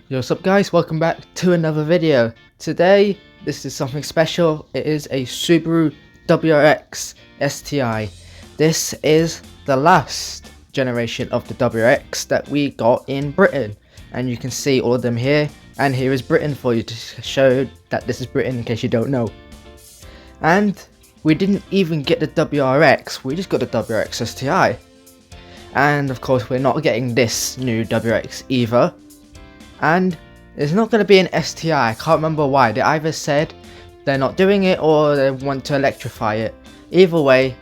Yo, what's up guys, welcome back to another video. Today, this is something special. It is a Subaru WRX STi. This is the last generation of the WRX that we got in Britain. And you can see all of them here. And here is Britain for you to show that this is Britain in case you don't know. And we didn't even get the WRX, we just got the WRX STi. And of course we're not getting this new WRX either. And it's not going to be an STi, I can't remember why. They either said they're not doing it or they want to electrify it. Either way,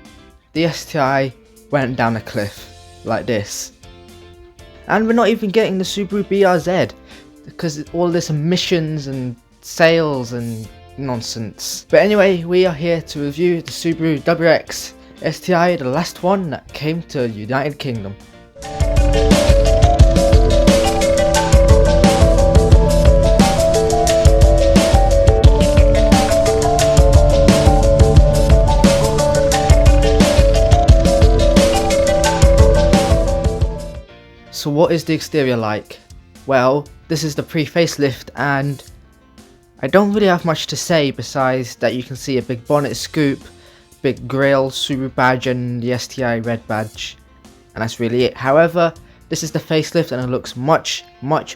the STi went down a cliff, like this. And we're not even getting the Subaru BRZ, because all this emissions and sales and nonsense. But anyway, we are here to review the Subaru WRX STi, the last one that came to United Kingdom. So what is the exterior like? Well, this is the pre-facelift and I don't really have much to say besides that you can see a big bonnet scoop, big grille, Subaru badge and the STi red badge, and that's really it. However, this is the facelift and it looks much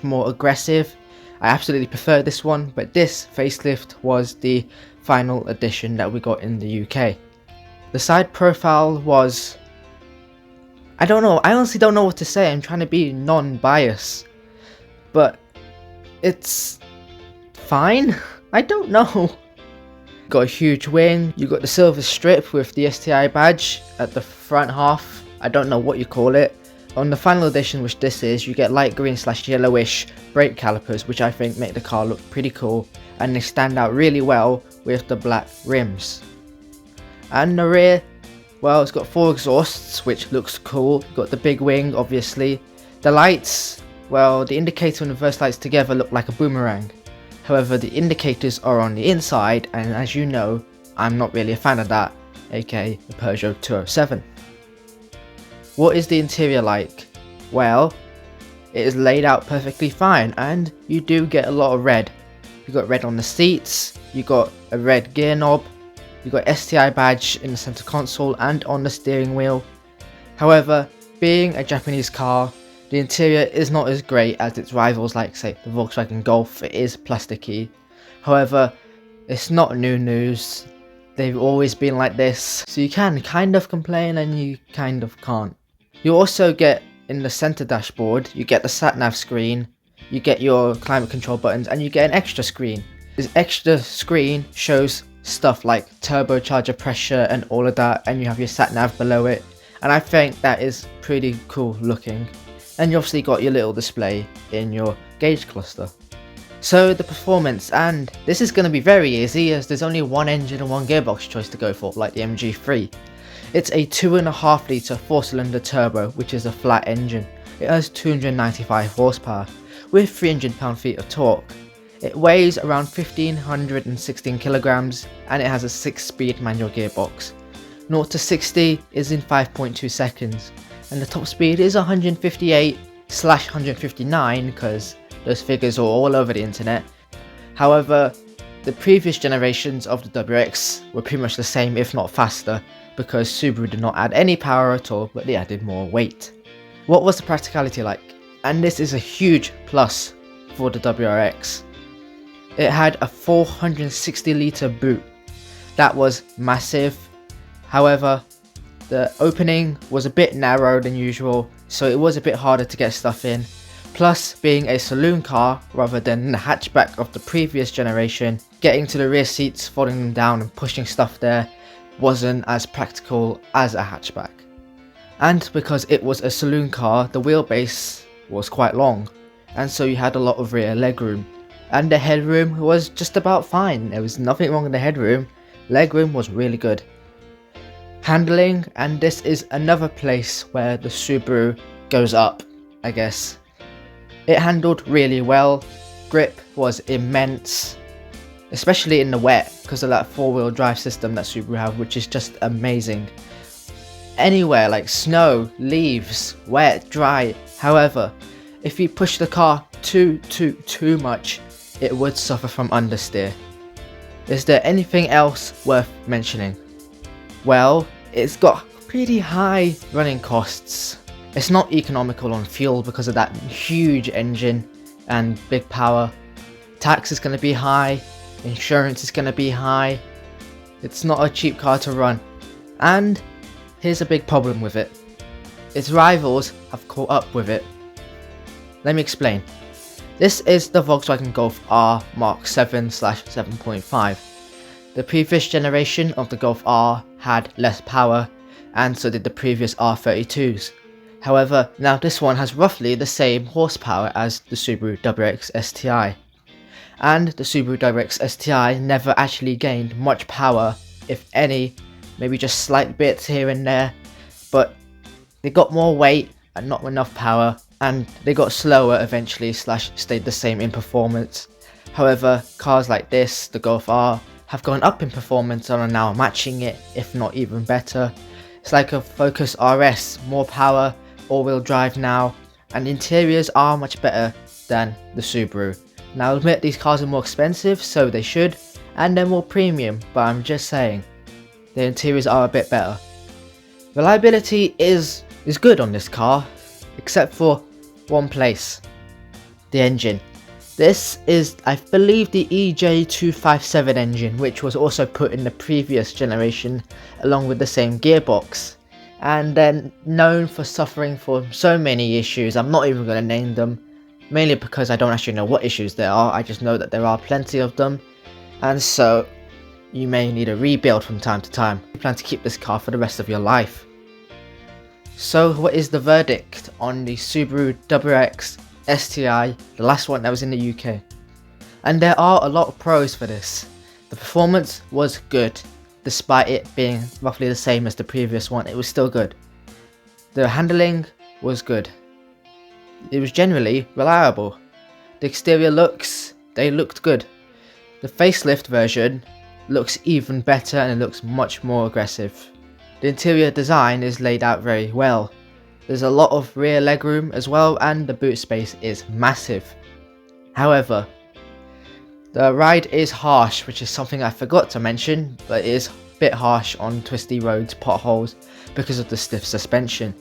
more aggressive. I absolutely prefer this one, but this facelift was the final edition that we got in the UK. The side profile was, I don't know, I honestly don't know what to say. I'm trying to be non-biased, but it's fine. I don't know. Got a huge wing, you got the silver strip with the STi badge at the front half. I don't know what you call it. On the final edition, which this is, you get light green / yellowish brake calipers, which I think make the car look pretty cool, and they stand out really well with the black rims. And the rear, well, it's got 4 exhausts, which looks cool. Got the big wing, obviously. The lights, well, the indicator and reverse lights together look like a boomerang. However, the indicators are on the inside, and as you know, I'm not really a fan of that, aka the Peugeot 207. What is the interior like? Well, it is laid out perfectly fine, and you do get a lot of red. You got red on the seats, you got a red gear knob, you got STi badge in the center console and on the steering wheel. However, being a Japanese car, the interior is not as great as its rivals like say the Volkswagen Golf. It is plasticky. However, it's not new news. They've always been like this, so you can kind of complain and you kind of can't. You also get in the center dashboard, you get the sat-nav screen, you get your climate control buttons, and you get an extra screen. This extra screen shows stuff like turbocharger pressure and all of that, and you have your sat-nav below it, and I think that is pretty cool looking. And you obviously got your little display in your gauge cluster. So the performance, and this is going to be very easy as there's only one engine and one gearbox choice to go for, like the MG3. It's a 2.5 litre 4-cylinder turbo, which is a flat engine. It has 295 horsepower with 300 pound-feet of torque. It weighs around 1516 kilograms and it has a 6-speed manual gearbox. 0 to 60 is in 5.2 seconds and the top speed is 158/159 because those figures are all over the internet. However, the previous generations of the WRX were pretty much the same, if not faster, because Subaru did not add any power at all, but they added more weight. What was the practicality like? And this is a huge plus for the WRX. It had a 460 litre boot. That was massive. However, the opening was a bit narrower than usual, so it was a bit harder to get stuff in. Plus, being a saloon car rather than the hatchback of the previous generation, getting to the rear seats, folding them down and pushing stuff there wasn't as practical as a hatchback. And because it was a saloon car, the wheelbase was quite long, and so you had a lot of rear legroom. And the headroom was just about fine. There was nothing wrong with the headroom. Legroom was really good. Handling, and this is another place where the Subaru goes up, I guess. It handled really well. Grip was immense, especially in the wet because of that 4-wheel drive system that Subaru have, which is just amazing. Anywhere like snow, leaves, wet, dry. However, if you push the car too much, it would suffer from understeer. Is there anything else worth mentioning? Well, it's got pretty high running costs. It's not economical on fuel because of that huge engine and big power. Tax is going to be high, insurance is going to be high. It's not a cheap car to run. And here's a big problem with it. Its rivals have caught up with it. Let me explain. This is the Volkswagen Golf R Mark 7/7.5. The previous generation of the Golf R had less power, and so did the previous R32s. However, now this one has roughly the same horsepower as the Subaru WRX STi. And the Subaru WRX STi never actually gained much power, if any, maybe just slight bits here and there, but they got more weight and not enough power, and they got slower eventually / stayed the same in performance. However, cars like this, the Golf R, have gone up in performance and are now matching it, if not even better. It's like a Focus RS, more power, all-wheel drive now, and the interiors are much better than the Subaru. Now I'll admit these cars are more expensive, so they should, and they're more premium, but I'm just saying, the interiors are a bit better. Reliability is good on this car, except for one place, the engine. This is, I believe, the EJ257 engine, which was also put in the previous generation along with the same gearbox, and then known for suffering from so many issues. I'm not even going to name them, mainly because I don't actually know what issues there are. I just know that there are plenty of them, and so you may need a rebuild from time to time. You plan to keep this car for the rest of your life. So what is the verdict on the Subaru WRX STi, the last one that was in the UK? And there are a lot of pros for this. The performance was good, despite it being roughly the same as the previous one, it was still good. The handling was good. It was generally reliable. The exterior looks, they looked good. The facelift version looks even better and it looks much more aggressive. The interior design is laid out very well. There's a lot of rear legroom as well, and the boot space is massive. However, the ride is harsh, which is something I forgot to mention, but it is a bit harsh on twisty roads, potholes, because of the stiff suspension.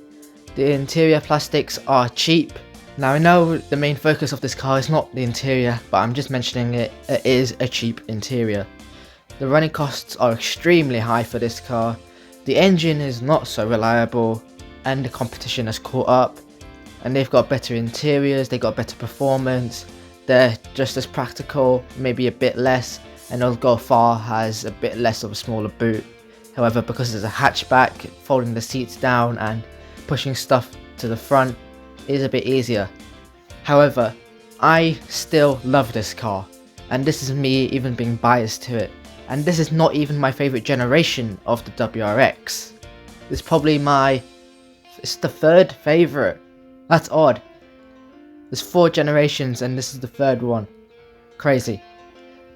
The interior plastics are cheap. Now I know the main focus of this car is not the interior, but I'm just mentioning it is a cheap interior. The running costs are extremely high for this car. The engine is not so reliable, and the competition has caught up, and they've got better interiors, they got better performance, they're just as practical, maybe a bit less, and the Golf R has a bit less of a smaller boot. However, because it's a hatchback, folding the seats down and pushing stuff to the front is a bit easier. However, I still love this car, and this is me even being biased to it. And this is not even my favourite generation of the WRX. It's probably it's the third favourite. That's odd. There's 4 generations and this is the third one. Crazy.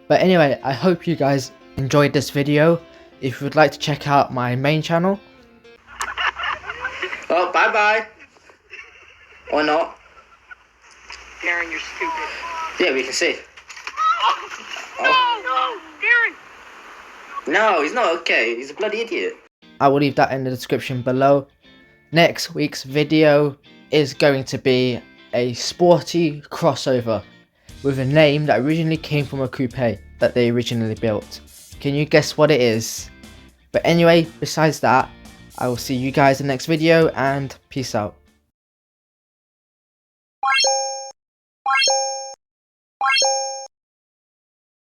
But anyway, I hope you guys enjoyed this video. If you would like to check out my main channel. Oh, bye bye. Or not. Darren, you're stupid. Yeah, we can see. Oh. No, Darren. No, he's not okay. He's a bloody idiot. I will leave that in the description below. Next week's video is going to be a sporty crossover with a name that originally came from a coupe that they originally built. Can you guess what it is? But anyway, besides that, I will see you guys in the next video and peace out.